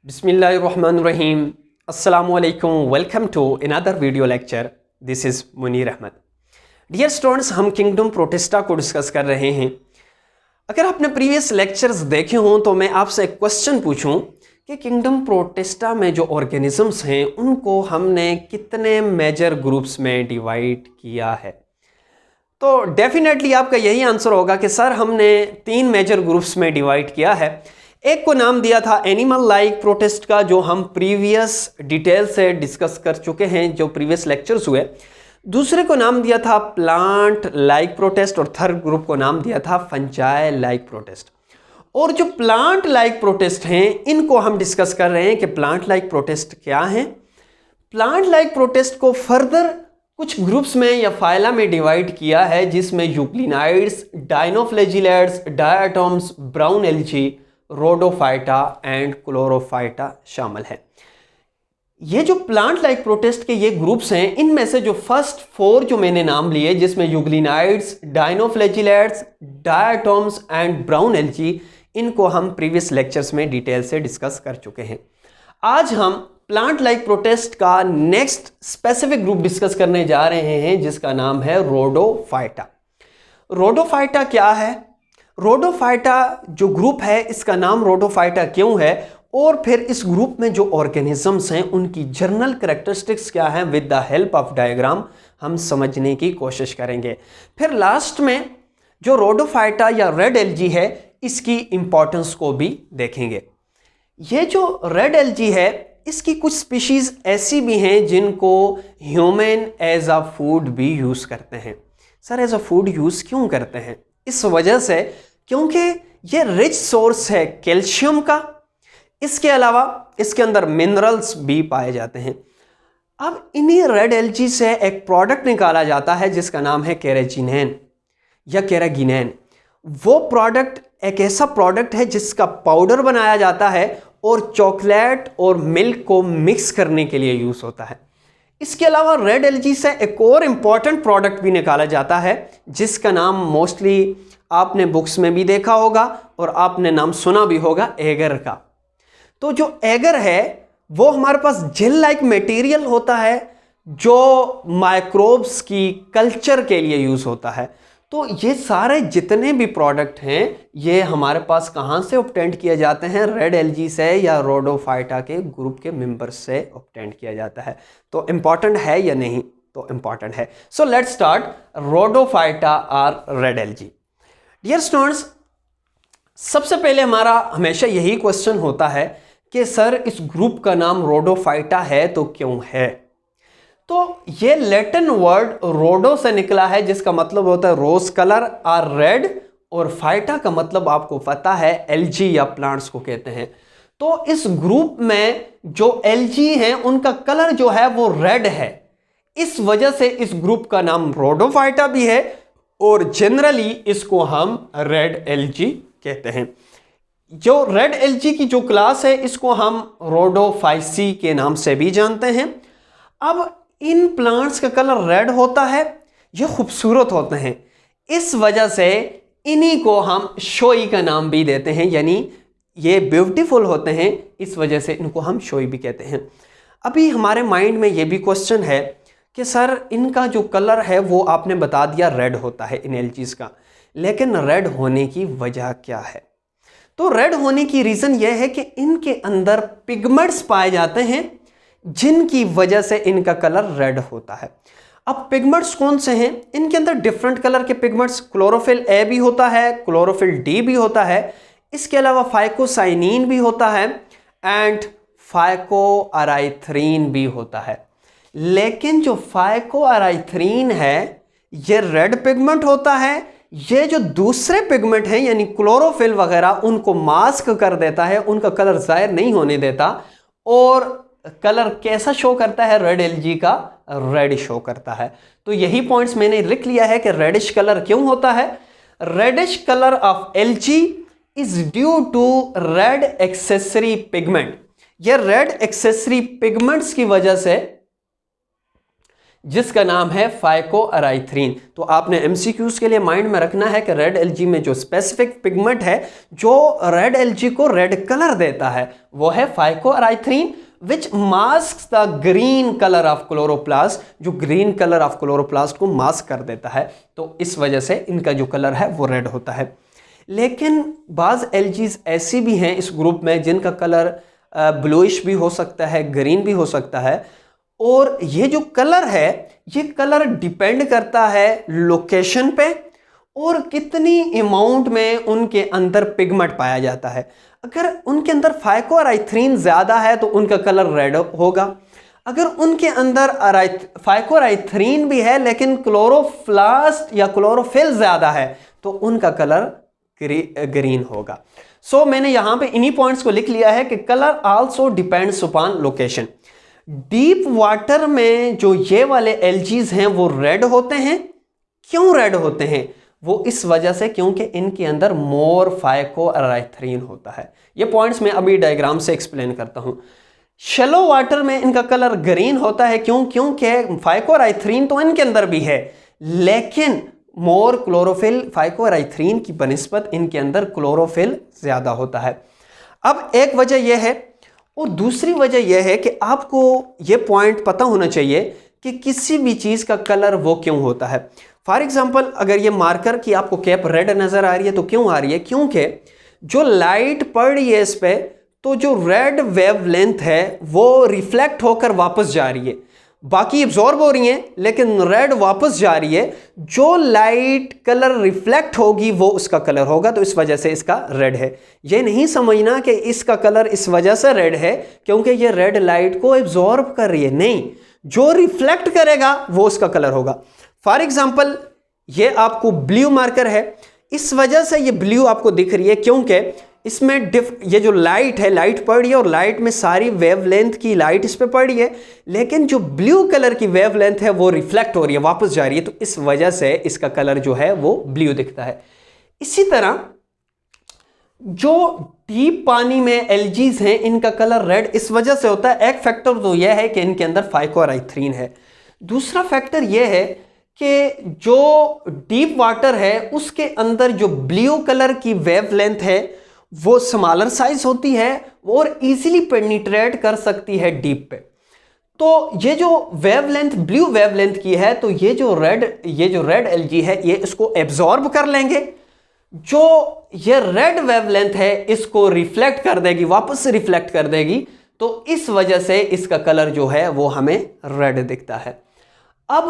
बिस्मिल्लाहिर्रहमानिर्रहीम अस्सलामुअलैकुम welcome to another video lecture. This is Munir Ahmad. Dear students, हम किंगडम प्रोटिस्टा को डिस्कस कर रहे हैं। अगर आपने प्रीवियस लेक्चर्स देखे हों तो मैं आपसे एक क्वेश्चन पूछूं कि किंगडम प्रोटिस्टा में जो ऑर्गेनिजम्स हैं उनको हमने कितने मेजर ग्रुप्स में डिवाइड किया है, तो डेफिनेटली आपका यही आंसर होगा कि सर हमने 3 मेजर ग्रुप्स में डिवाइड किया है। एक को नाम दिया था एनिमल लाइक प्रोटिस्ट का, जो हम प्रीवियस डिटेल से डिस्कस कर चुके हैं जो प्रीवियस लेक्चर्स हुए। दूसरे को नाम दिया था प्लांट लाइक प्रोटिस्ट और थर्ड ग्रुप को नाम दिया था फंजाई लाइक प्रोटिस्ट। और जो प्लांट लाइक प्रोटिस्ट हैं इनको हम डिस्कस कर रहे हैं कि प्लांट लाइक प्रोटिस्ट क्या हैं। प्लांट लाइक प्रोटिस्ट को फर्दर कुछ ग्रुप्स में या फाइला में डिवाइड किया है, जिसमें euglenoids, dinoflagellates, diatoms, brown algae, rhodophyta and chlorophyta शामिल है। ये जो प्लांट लाइक प्रोटिस्ट के ये ग्रुप्स हैं, इनमें से जो फर्स्ट 4 जो मैंने नाम लिए, जिसमें यूग्लिनाइड्स, डायनोफ्लैजिलेट्स, डायटॉम्स एंड ब्राउन एल्गी, इनको हम प्रीवियस लेक्चर्स में डिटेल से डिस्कस कर चुके हैं। आज हम प्लांट लाइक प्रोटिस्ट का नेक्स्ट स्पेसिफिक ग्रुप डिस्कस करने जा रहे हैं, जिसका नाम है रोडोफाइटा। रोडोफाइटा क्या है? रोडोफाइटा जो ग्रुप है, इसका नाम रोडोफाइटा क्यों है, और फिर इस ग्रुप में जो ऑर्गेनिजम्स हैं उनकी जनरल कैरेक्टरिस्टिक्स क्या हैं, with the help of diagram हम समझने की कोशिश करेंगे। फिर लास्ट में जो रोडोफाइटा या रेड एल्गी है, इसकी इंपॉर्टेंस को भी देखेंगे। ये जो रेड एल्गी है, इसकी कुछ स्पीशीज ऐसी भी हैं जिनको ह्यूमन एज अ फूड भी यूज करते हैं। Sir as a food use क्यों करते हैं? इस वजह से क्योंकि ये रिच सोर्स है कैल्शियम का, इसके अलावा इसके अंदर मिनरल्स भी पाए जाते हैं। अब इन्हीं रेड एल्गी से एक प्रोडक्ट निकाला जाता है जिसका नाम है कैराटिनेन या कैराटिनेन। वो प्रोडक्ट एक ऐसा प्रोडक्ट है जिसका पाउडर बनाया जाता है और चॉकलेट और मिल्क को मिक्स करने के लिए यूज होता है। इसके अलावा रेड एल्गी से एक और इम्पॉर्टेंट प्रोडक्ट भी निकाला जाता है जिसका नाम मोस्टली आपने बुक्स में भी देखा होगा और आपने नाम सुना भी होगा, एगर का। तो जो एगर है वो हमारे पास जेल लाइक मटेरियल होता है जो माइक्रोब्स की कल्चर के लिए यूज होता है। तो ये सारे जितने भी प्रोडक्ट हैं ये हमारे पास कहाँ से ऑब्टेंड किए जाते हैं? रेड एल्गी से या रोडोफाइटा के ग्रुप के मेंबर्स से ऑब्टेंड किया जाता है। तो इंपॉर्टेंट है या नहीं? तो इंपॉर्टेंट है। सो लेट्स स्टार्ट रोडोफाइटा और रेड एल्गी। डियर स्टूडेंट्स, सबसे पहले हमारा हमेशा यही क्वेश्चन होता है कि सर इस ग्रुप का नाम रोडोफाइटा है तो क्यों है? तो ये लैटिन वर्ड रोडो से निकला है जिसका मतलब होता है रोज कलर और रेड, और फाइटा का मतलब आपको पता है एल्गी या प्लांट्स को कहते हैं। तो इस ग्रुप में जो एल्गी हैं उनका कलर जो है वो रेड है, इस वजह से इस ग्रुप का नाम रोडोफाइटा भी है और जनरली इसको हम रेड एल्गी कहते हैं। जो रेड एल्गी की जो क्लास है इसको हम रोडोफाइसी के नाम से भी जानते हैं। अब इन प्लांट्स का कलर रेड होता है, ये खूबसूरत होते हैं, इस वजह से इन्हीं को हम शोई का नाम भी देते हैं, यानी ये ब्यूटीफुल होते हैं, इस वजह से इनको हम शोई भी कहते हैं। अभी हमारे माइंड में ये भी क्वेश्चन है कि सर इनका जो कलर है वो आपने बता दिया रेड होता है इन एल्गीज का, लेकिन रेड होने की वजह क्या है? तो रेड होने की रीज़न यह है कि इनके अंदर पिगमेंट्स पाए जाते हैं जिनकी वजह से इनका कलर रेड होता है। अब पिगमेंट्स कौन से हैं? इनके अंदर डिफरेंट कलर के पिगमेंट्स, क्लोरोफिल ए भी होता है, क्लोरोफिल डी भी होता है, इसके अलावा फाइकोसाइनिन भी होता है एंड फाइकोअराइथ्रीन भी होता है। लेकिन जो फाइकोअराइथ्रीन है ये रेड पिगमेंट होता है, ये जो दूसरे पिगमेंट हैं यानी क्लोरोफिल वगैरह उनको मास्क कर देता है, उनका कलर जाहिर नहीं होने देता, और कलर कैसा शो करता है? रेड एल्गी का रेड शो करता है। तो यही पॉइंट्स मैंने लिख लिया है कि रेडिश कलर क्यों होता है। Reddish colour of algae is due to red accessory pigment. ये रेड एक्सेसरी पिगमेंट्स की वजह से जिसका नाम है फाइकोअराइथ्रीन। तो आपने एमसीक्यूज के लिए माइंड में रखना है कि रेड एलगी में जो स्पेसिफिक पिगमेंट है जो रेड एलगी को रेड कलर देता है वो है phycoerythrin, which mask the green colour of chloroplast, जो ग्रीन कलर ऑफ क्लोरोप्लास्ट को मास्क कर देता है। तो इस वजह से इनका जो कलर है वो रेड होता है। लेकिन बाज़ एलजीज ऐसी भी हैं इस ग्रुप में जिनका कलर ब्लूइश भी हो सकता है, ग्रीन भी हो सकता है, और ये जो कलर है ये कलर डिपेंड करता है लोकेशन पे और कितनी अमाउंट में उनके अंदर पिगमेंट पाया जाता है। अगर उनके अंदर फाइकोअराइथ्रीन ज़्यादा है तो उनका कलर रेड होगा। अगर उनके अंदर फाइकोअराइथ्रीन भी है लेकिन क्लोरोप्लास्ट या क्लोरोफिल ज़्यादा है तो उनका कलर ग्रीन होगा। सो मैंने यहां पे इन्हीं पॉइंट्स को लिख लिया है कि colour also depends upon location. Deep water में जो ये वाले एल्जीज हैं वो रेड होते हैं। क्यों रेड होते हैं? वो इस वजह से क्योंकि इनके अंदर मोर फाइकोअराइथ्रीन होता है। ये पॉइंट्स मैं अभी डायग्राम से एक्सप्लेन करता हूं। शैलो वाटर में इनका कलर ग्रीन होता है। क्योंकि फाइकोअराइथ्रीन तो इनके अंदर भी है लेकिन मोर क्लोरोफिल, फाइकोअराइथ्रीन की बनिस्बत इनके अंदर क्लोरोफिल ज्यादा होता है। अब एक वजह यह है और दूसरी वजह यह है कि आपको यह पॉइंट पता होना चाहिए कि किसी भी चीज़ का कलर वो क्यों होता है। फॉर एग्जांपल अगर ये मार्कर की आपको कैप रेड नज़र आ रही है तो क्यों आ रही है? क्योंकि जो लाइट पड़ रही है इस पर तो जो रेड वेवलेंथ है वो रिफ्लेक्ट होकर वापस जा रही है, बाकी एब्जॉर्ब हो रही हैं लेकिन रेड वापस जा रही है। जो लाइट कलर रिफ्लेक्ट होगी वो उसका कलर होगा, तो इस वजह से इसका रेड है। ये नहीं समझना कि इसका कलर इस वजह से रेड है क्योंकि ये रेड लाइट को एब्जॉर्ब कर रही है, नहीं, जो रिफ्लेक्ट करेगा वो उसका कलर होगा। फॉर एग्जाम्पल ये आपको ब्लू मार्कर है, इस वजह से ये ब्लू आपको दिख रही है क्योंकि इसमें ये जो लाइट है, लाइट पड़ रही है और लाइट में सारी वेवलेंथ की लाइट इस पे पड़ रही है, लेकिन जो ब्लू कलर की वेवलेंथ है वो रिफ्लेक्ट हो रही है, वापस जा रही है, तो इस वजह से इसका कलर जो है वो ब्लू दिखता है। इसी तरह जो डीप पानी में एल्जीज हैं इनका कलर रेड इस वजह से होता है। एक फैक्टर तो यह है कि इनके अंदर फाइकोअराइथ्रीन है। दूसरा फैक्टर यह है कि जो डीप वाटर है उसके अंदर जो ब्लू कलर की वेवलेंथ है वो स्मॉलर साइज होती है और इजीली पेनिट्रेट कर सकती है डीप पे। तो ये जो वेवलेंथ ब्लू वेवलेंथ की है तो ये जो रेड एलगी है ये इसको एब्जॉर्ब कर लेंगे, जो ये रेड वेवलेंथ है इसको रिफ्लेक्ट कर देगी, वापस से रिफ्लेक्ट कर देगी, तो इस वजह से इसका कलर जो है वो हमें रेड दिखता है। अब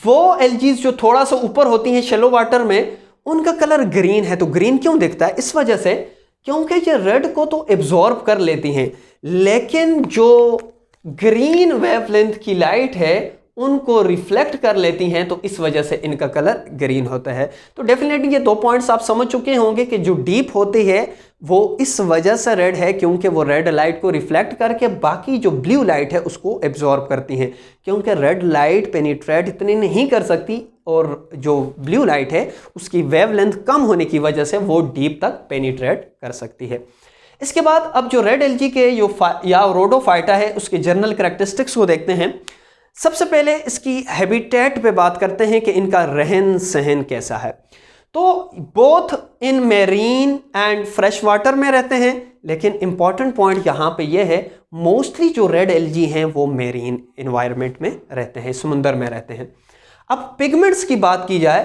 वो एल्जीज जो थोड़ा सा ऊपर होती हैं शैलो वाटर में उनका कलर ग्रीन है। तो ग्रीन क्यों दिखता है? इस वजह से क्योंकि ये रेड को तो एब्जॉर्ब कर लेती हैं लेकिन जो ग्रीन वेवलेंथ की लाइट है उनको रिफ्लेक्ट कर लेती हैं, तो इस वजह से इनका कलर ग्रीन होता है। तो डेफिनेटली ये दो पॉइंट्स आप समझ चुके होंगे कि जो डीप होती है वो इस वजह से रेड है क्योंकि वो रेड लाइट को रिफ्लेक्ट करके बाकी जो ब्लू लाइट है उसको एब्जॉर्ब करती हैं, क्योंकि रेड लाइट पेनिट्रेट इतनी नहीं कर सकती और जो ब्लू लाइट है उसकी वेवलेंथ कम होने की वजह से वो डीप तक पेनिट्रेट कर सकती है। इसके बाद अब जो रेड एलगी के या रोडोफाइटा है उसके जनरल कैरेक्टरिस्टिक्स को देखते हैं। सबसे पहले इसकी हैबिटेट पे बात करते हैं कि इनका रहन सहन कैसा है। तो both in marine and fresh water में रहते हैं, लेकिन इंपॉर्टेंट पॉइंट यहाँ पे ये है मोस्टली जो रेड एलगी हैं वो मेरीन इन्वायरमेंट में रहते हैं, समुंदर में रहते हैं। अब पिगमेंट्स की बात की जाए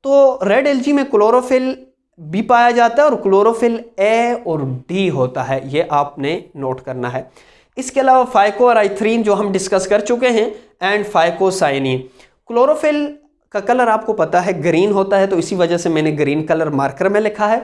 तो रेड एलगी में क्लोरोफिल भी पाया जाता है और क्लोरोफिल ए और डी होता है, ये आपने नोट करना है। इसके अलावा फाइकोअराइथ्रीन जो हम डिस्कस कर चुके हैं एंड फाइकोसाइनिन। क्लोरोफिल का कलर आपको पता है ग्रीन होता है, तो इसी वजह से मैंने ग्रीन कलर मार्कर में लिखा है।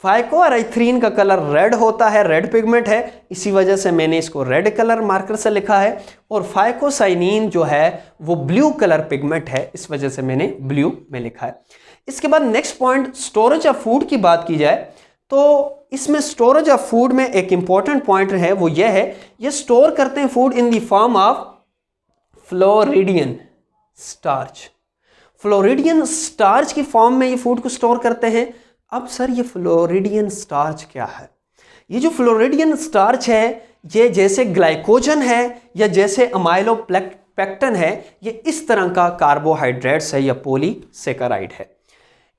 फाइकोअराइथ्रीन का कलर रेड होता है, रेड पिगमेंट है, इसी वजह से मैंने इसको रेड कलर मार्कर से लिखा है। और फाइकोसाइनिन जो है वो ब्लू कलर पिगमेंट है, इस वजह से मैंने ब्लू में लिखा है। इसके बाद next point storage of food की बात की जाए तो इसमें स्टोरेज ऑफ फूड में एक इंपॉर्टेंट पॉइंट है वो ये है, ये स्टोर करते हैं food in the form of floridean starch. Floridean starch की फॉर्म में ये फूड को स्टोर करते हैं। अब सर ये फ्लोरिडियन स्टार्च क्या है? ये जो फ्लोरिडियन स्टार्च है ये जैसे ग्लाइकोजन है या जैसे अमाइलो पेक्टिन है ये इस तरह का कार्बोहाइड्रेट्स है या पॉलीसेकेराइड है।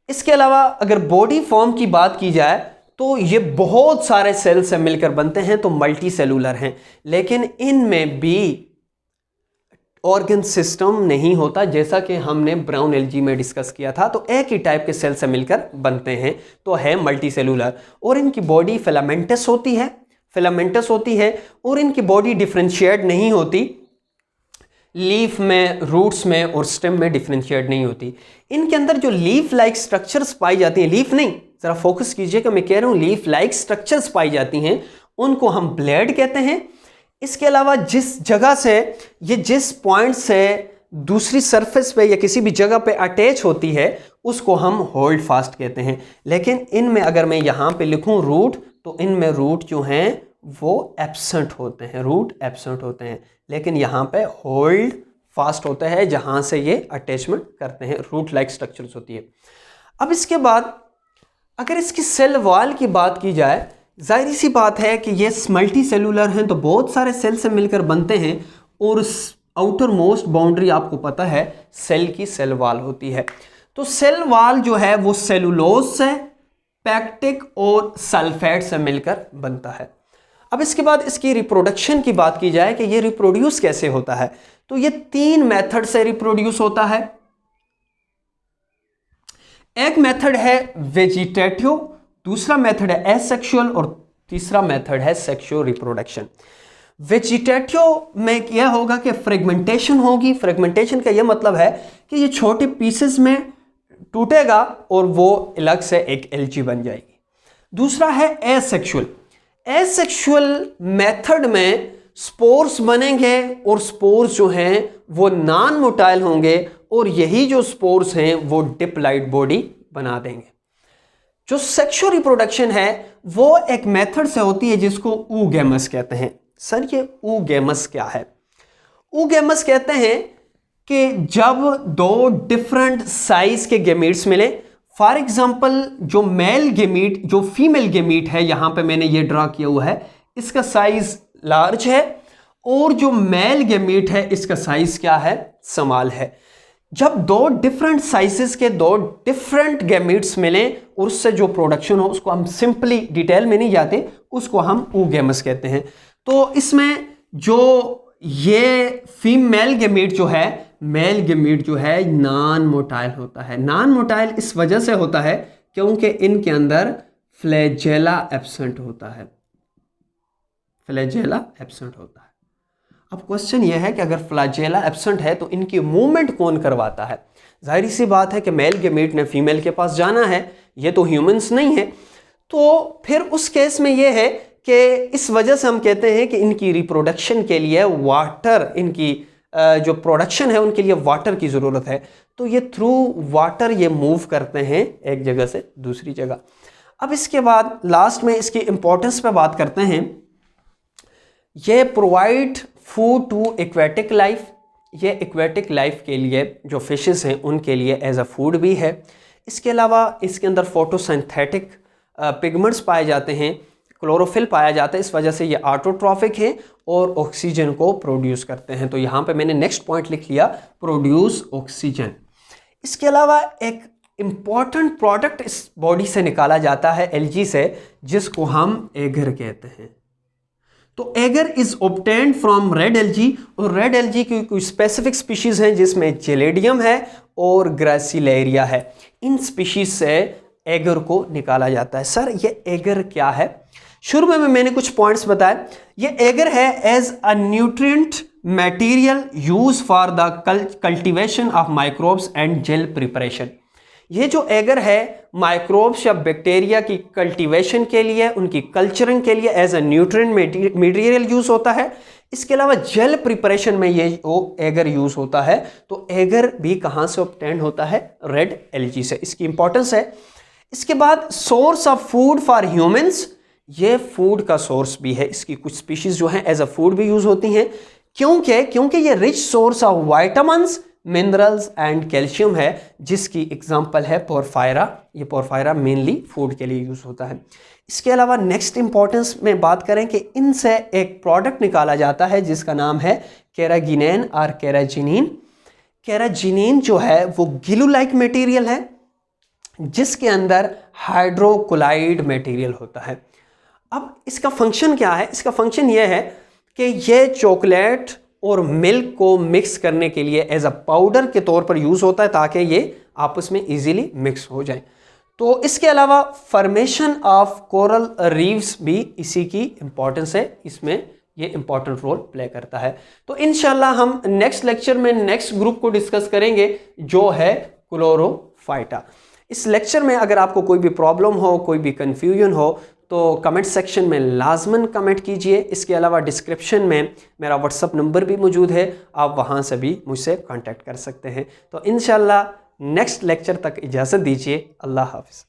इसके अलावा अगर बॉडी फॉर्म की बात की जाए तो ये बहुत सारे सेल से मिलकर बनते हैं, तो मल्टी सेलुलर हैं, लेकिन इनमें भी ऑर्गन सिस्टम नहीं होता, जैसा कि हमने ब्राउन एल्गी में डिस्कस किया था। तो एक ही टाइप के सेल से मिलकर बनते हैं, तो है मल्टी सेलुलर। और इनकी बॉडी फिलामेंटस होती है और इनकी बॉडी डिफरेंशिएट नहीं होती, लीफ में, रूट्स में और स्टेम में डिफरेंशिएट नहीं होती। इनके अंदर जो लीफ लाइक स्ट्रक्चर्स पाई जाती हैं, लीफ नहीं, जरा फोकस कीजिएगा, मैं कह रहा हूं लीफ लाइक स्ट्रक्चर्स पाई जाती हैं, उनको हम ब्लेड कहते हैं। इसके अलावा जिस जगह से ये जिस पॉइंट से दूसरी सरफेस पे या किसी भी जगह पे अटैच होती है उसको हम होल्ड फास्ट कहते हैं। लेकिन इनमें अगर मैं यहाँ पे लिखूं रूट, तो इनमें रूट जो हैं वो एब्सेंट होते हैं, रूट एब्सेंट होते हैं, लेकिन यहाँ पे होल्ड फास्ट होता है जहाँ से ये अटैचमेंट करते हैं, रूट लाइक स्ट्रक्चर्स होती है। अब इसके बाद अगर इसकी सेल वॉल की बात की जाए, जाहिर सी बात है कि ये मल्टी सेलुलर हैं, तो बहुत सारे सेल से मिलकर बनते हैं और आउटर मोस्ट बाउंड्री आपको पता है सेल की सेल वॉल होती है। तो सेल वॉल जो है वो सेलुलोज से, पैक्टिक और सल्फेट से मिलकर बनता है। अब इसके बाद इसकी रिप्रोडक्शन की बात की जाए कि ये रिप्रोड्यूस कैसे होता है, तो ये 3 मेथड से रिप्रोड्यूस होता है। एक मेथड है वेजिटेटिव, दूसरा मेथड है एसेक्सुअल और तीसरा मेथड है सेक्सुअल रिप्रोडक्शन। वेजिटेटिव में यह होगा कि फ्रेगमेंटेशन होगी। फ्रेगमेंटेशन का यह मतलब है कि ये छोटे पीसेस में टूटेगा और वो अलग से एक एल्गी बन जाएगी। दूसरा है एसेक्सुअल। एसेक्सुअल मेथड में स्पोर्स बनेंगे और स्पोर्स जो हैं वो नॉन मोटाइल होंगे और यही जो स्पोर्स हैं वो डिप्लॉइड बॉडी बना देंगे। जो सेक्सुअल रिप्रोडक्शन है वो एक मेथड से होती है जिसको oogamous कहते हैं। सर ये oogamous क्या है? oogamous कहते हैं कि जब 2 डिफरेंट साइज के गेमीट्स मिले, फॉर एग्जाम्पल जो मेल गेमीट जो फीमेल गेमीट है, यहां पे मैंने ये ड्रा किया हुआ है, इसका साइज लार्ज है और जो मेल गेमीट है इसका साइज क्या है? स्मॉल है। जब 2 डिफरेंट साइजेस के 2 डिफरेंट गैमीट्स मिलें और उससे जो प्रोडक्शन हो उसको हम सिंपली डिटेल में नहीं जाते, उसको हम oogamous कहते हैं। तो इसमें जो ये फीमेल गैमीट जो है, मेल गैमीट जो है नॉन मोटाइल होता है। नॉन मोटाइल इस वजह से होता है क्योंकि इनके अंदर फ्लैजेला एब्सेंट होता है, फ्लैजेला एब्सेंट होता है। अब क्वेश्चन यह है कि अगर फ्लैजेला एब्सेंट है तो इनकी मूवमेंट कौन करवाता है? जाहिर सी बात है कि मेल गेमीट ने फीमेल के पास जाना है, ये तो ह्यूमंस नहीं है। तो फिर उस केस में यह है कि इस वजह से हम कहते हैं कि इनकी रिप्रोडक्शन के लिए वाटर, इनकी जो प्रोडक्शन है उनके लिए वाटर की ज़रूरत है, तो ये थ्रू वाटर ये मूव करते हैं एक जगह से दूसरी जगह। अब इसके बाद लास्ट में इसकी इंपॉर्टेंस पे बात करते हैं। ये provide food to aquatic life, ये एक्वेटिक लाइफ के लिए जो फिशेस हैं उनके लिए एज अ फूड भी है। इसके अलावा इसके अंदर फोटोसिंथेटिक पिगमेंट्स पाए जाते हैं, क्लोरोफिल पाया जाता है, इस वजह से ये ऑटोट्रॉफिक है और ऑक्सीजन को प्रोड्यूस करते हैं। तो यहाँ पे मैंने नेक्स्ट पॉइंट लिख लिया, प्रोड्यूस ऑक्सीजन। इसके अलावा एक इम्पॉर्टेंट प्रोडक्ट इस बॉडी से निकाला जाता है एल्गी से, जिसको हम एगर कहते हैं। तो agar is obtained from red algae, और रेड एल्गी की कुछ स्पेसिफिक स्पीशीज हैं जिसमें जेलेडियम है और ग्रासिलेरिया है। इन स्पीशीज से एगर को निकाला जाता है। सर ये एगर क्या है? शुरू में मैंने कुछ पॉइंट्स बताए। ये एगर है as a nutrient material use for the cultivation of microbes and gel preparation. ये जो एगर है माइक्रोब्स या बैक्टीरिया की कल्टीवेशन के लिए, उनकी कल्चरिंग के लिए as a nutrient material use होता है। इसके अलावा जेल प्रिपरेशन में ये वो एगर यूज होता है। तो एगर भी कहाँ से ऑब्टेन होता है? रेड एल्गी से। इसकी इंपॉर्टेंस है। इसके बाद source of food for humans, ये फूड का सोर्स भी है। इसकी कुछ स्पीशीज जो हैं एज अ फूड भी यूज होती हैं। क्योंकि ये rich source of vitamins, minerals and calcium है, जिसकी एग्जांपल है पोरफायरा। ये पोरफायरा मेनली फूड के लिए यूज़ होता है। इसके अलावा नेक्स्ट इंपॉर्टेंस में बात करें कि इनसे एक प्रोडक्ट निकाला जाता है जिसका नाम है कैरागिनेन और कैराजिनिन। कैराजिनिन जो है वो ग्लू लाइक मटेरियल है जिसके अंदर हाइड्रोक्लोराइड मटेरियल होता है। अब इसका फंक्शन क्या है? इसका फंक्शन ये है कि ये चॉकलेट और मिल्क को मिक्स करने के लिए एज अ पाउडर के तौर पर यूज़ होता है ताकि ये आपस में इजीली मिक्स हो जाए। तो इसके अलावा फॉर्मेशन ऑफ कोरल रीफ्स भी इसी की इंपॉर्टेंस है, इसमें ये इंपॉर्टेंट रोल प्ले करता है। तो इंशाल्लाह हम नेक्स्ट लेक्चर में नेक्स्ट ग्रुप को डिस्कस करेंगे जो है क्लोरोफाइटा। इस लेक्चर में अगर आपको कोई भी प्रॉब्लम हो, कोई भी कन्फ्यूजन हो तो कमेंट सेक्शन में लाजमन कमेंट कीजिए। इसके अलावा डिस्क्रिप्शन में मेरा व्हाट्सअप नंबर भी मौजूद है, आप वहाँ से भी मुझसे कांटेक्ट कर सकते हैं। तो इंशाल्लाह नेक्स्ट लेक्चर तक इजाज़त दीजिए। अल्लाह हाफ़िज़।